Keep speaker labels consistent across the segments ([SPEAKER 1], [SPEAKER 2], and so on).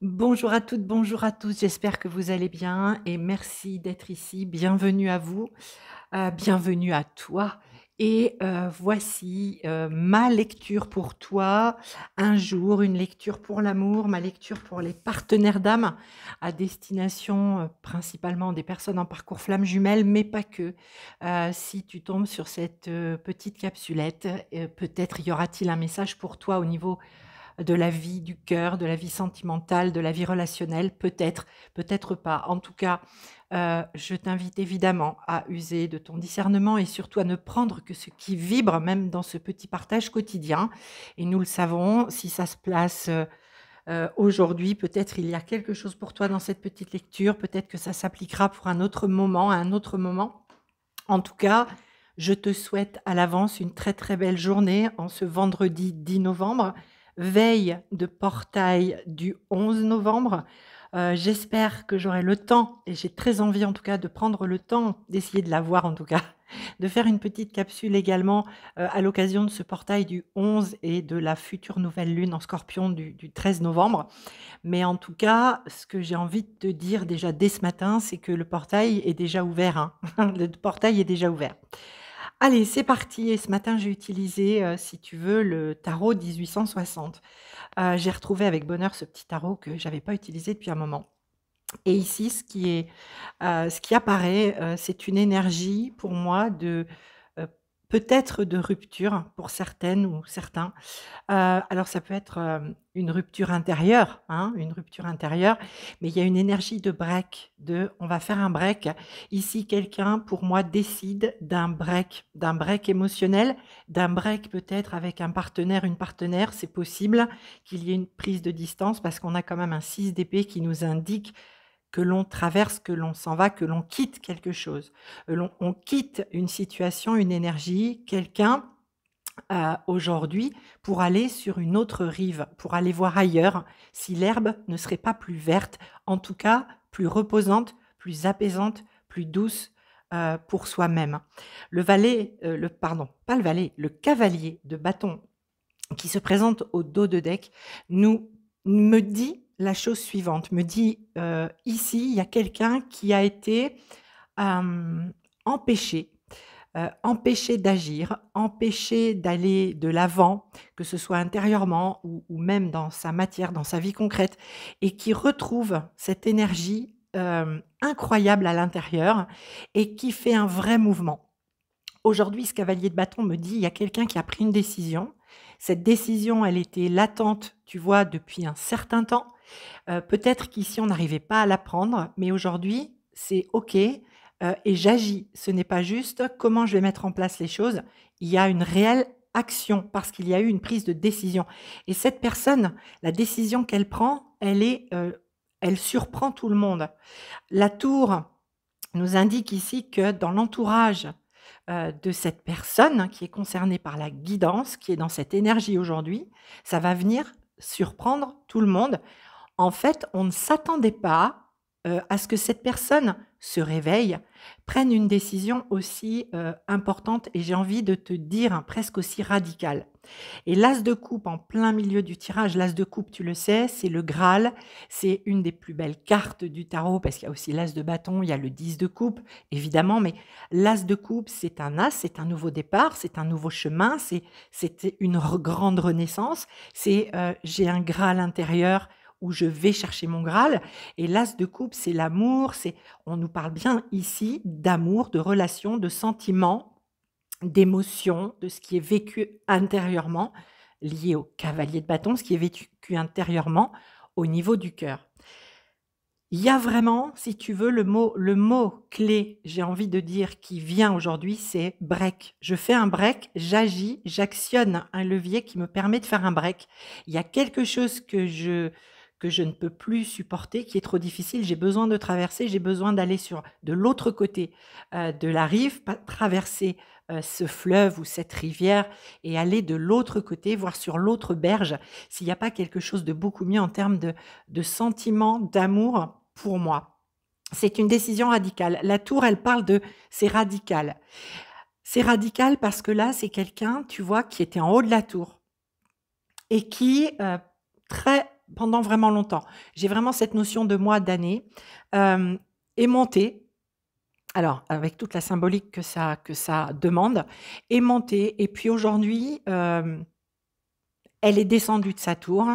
[SPEAKER 1] Bonjour à toutes, bonjour à tous, j'espère que vous allez bien et merci d'être ici. Bienvenue à vous, bienvenue à toi et voici, ma lecture pour toi. Un jour, une lecture pour l'amour, ma lecture pour les partenaires d'âme à destination, principalement des personnes en parcours flammes jumelles, mais pas que. Si tu tombes sur cette, petite capsulette, peut-être y aura-t-il un message pour toi au niveau de la vie du cœur, de la vie sentimentale, de la vie relationnelle, peut-être, peut-être pas. En tout cas, je t'invite évidemment à user de ton discernement et surtout à ne prendre que ce qui vibre, même dans ce petit partage quotidien. Et nous le savons, si ça se place, aujourd'hui, peut-être il y a quelque chose pour toi dans cette petite lecture, peut-être que ça s'appliquera pour un autre moment, à un autre moment. En tout cas, je te souhaite à l'avance une très, très belle journée en ce vendredi 10 novembre, veille de portail du 11 novembre. J'espère que j'aurai le temps et j'ai très envie en tout cas de prendre le temps d'essayer de la voir en tout cas, de faire une petite capsule également, à l'occasion de ce portail du 11 et de la future nouvelle lune en Scorpion du 13 novembre. Mais en tout cas, ce que j'ai envie de te dire déjà dès ce matin, c'est que le portail est déjà ouvert, hein. Le portail est déjà ouvert. Allez, c'est parti et ce matin, j'ai utilisé, si tu veux, le tarot 1860. J'ai retrouvé avec bonheur ce petit tarot que j'avais pas utilisé depuis un moment et ici, ce qui apparaît, c'est une énergie pour moi de, heu, peut-être de rupture pour certaines ou certains. Alors ça peut être, une rupture intérieure, hein, une rupture intérieure, mais il y a une énergie de break, de on va faire un break. Ici, quelqu'un, pour moi, décide d'un break émotionnel, d'un break peut-être avec un partenaire, une partenaire. C'est possible qu'il y ait une prise de distance parce qu'on a quand même un 6 d'épée qui nous indique que l'on traverse, que l'on s'en va, que l'on quitte quelque chose. On quitte une situation, une énergie, quelqu'un aujourd'hui pour aller sur une autre rive, pour aller voir ailleurs si l'herbe ne serait pas plus verte, en tout cas plus reposante, plus apaisante, plus douce, pour soi-même. Le pardon, pas le valet, le cavalier de bâton qui se présente au dos de deck nous me dit la chose suivante, me dit, ici, il y a quelqu'un qui a été, empêché empêché d'agir, empêché d'aller de l'avant, que ce soit intérieurement ou même dans sa matière, dans sa vie concrète et qui retrouve cette énergie, incroyable à l'intérieur et qui fait un vrai mouvement. Aujourd'hui, ce cavalier de bâton me dit: «Il y a quelqu'un qui a pris une décision». Cette décision, elle était latente, tu vois, depuis un certain temps. Peut-être qu'ici on n'arrivait pas à l'apprendre, mais aujourd'hui, c'est OK, et j'agis. Ce n'est pas juste comment je vais mettre en place les choses. Il y a une réelle action parce qu'il y a eu une prise de décision et cette personne, la décision qu'elle prend, elle surprend tout le monde. La tour nous indique ici que dans l'entourage, de cette personne qui est concernée par la guidance, qui est dans cette énergie aujourd'hui, ça va venir surprendre tout le monde. En fait, on ne s'attendait pas, à ce que cette personne se réveille, prenne une décision aussi, importante et j'ai envie de te dire, hein, presque aussi radicale. Et l'as de coupe en plein milieu du tirage, l'as de coupe, tu le sais, c'est le Graal, c'est une des plus belles cartes du tarot parce qu'il y a aussi l'as de bâton, il y a le 10 de coupe, évidemment, mais l'as de coupe, c'est un as, c'est un nouveau départ, c'est un nouveau chemin, c'était une grande renaissance, j'ai un Graal intérieur où je vais chercher mon Graal et l'as de coupe, c'est l'amour, on nous parle bien ici d'amour, de relation, de sentiments, d'émotions, de ce qui est vécu intérieurement, lié au cavalier de bâton, ce qui est vécu intérieurement au niveau du cœur. Il y a vraiment, si tu veux, le mot clé, j'ai envie de dire, qui vient aujourd'hui, c'est break. Je fais un break, j'agis, j'actionne un levier qui me permet de faire un break. Il y a quelque chose que je ne peux plus supporter, qui est trop difficile. J'ai besoin de traverser, j'ai besoin d'aller sur de l'autre côté, de la rive, pas traverser, ce fleuve ou cette rivière et aller de l'autre côté, voir sur l'autre berge, s'il n'y a pas quelque chose de beaucoup mieux en termes de sentiments, d'amour pour moi. C'est une décision radicale. La tour, elle parle de c'est radical. C'est radical parce que là, c'est quelqu'un, tu vois, qui était en haut de la tour et qui, très pendant vraiment longtemps. J'ai vraiment cette notion de mois, d'année, hem est montée, alors avec toute la symbolique que ça demande, est montée et puis aujourd'hui, elle est descendue de sa tour,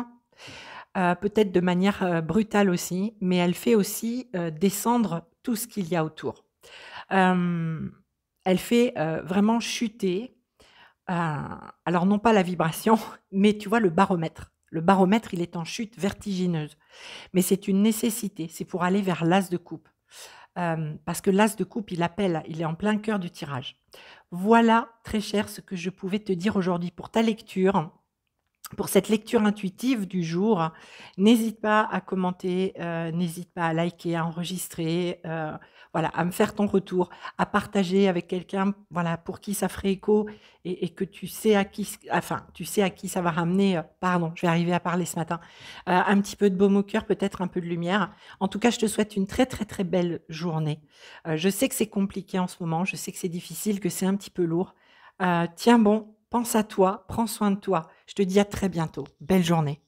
[SPEAKER 1] peut-être de manière, brutale aussi, mais elle fait aussi, descendre tout ce qu'il y a autour. Hem, Elle fait, vraiment chuter, heu, alors non pas la vibration, mais tu vois le baromètre. Le baromètre, il est en chute vertigineuse, mais c'est une nécessité, c'est pour aller vers l'as de coupe. Parce que l'as de coupe, il appelle, il est en plein cœur du tirage. Voilà, très cher, ce que je pouvais te dire aujourd'hui pour ta lecture. Pour cette lecture intuitive du jour, n'hésite pas à commenter, n'hésite pas à liker, à enregistrer, voilà, à me faire ton retour, à partager avec quelqu'un, voilà, pour qui ça ferait écho et que tu sais à qui enfin, tu sais à qui ça va ramener, pardon, je vais arriver à parler ce matin, un petit peu de baume au cœur, peut-être un peu de lumière. En tout cas, je te souhaite une très, très, très belle journée. Je sais que c'est compliqué en ce moment, je sais que c'est difficile, que c'est un petit peu lourd. Tiens bon, pense à toi, prends soin de toi. Je te dis à très bientôt. Belle journée.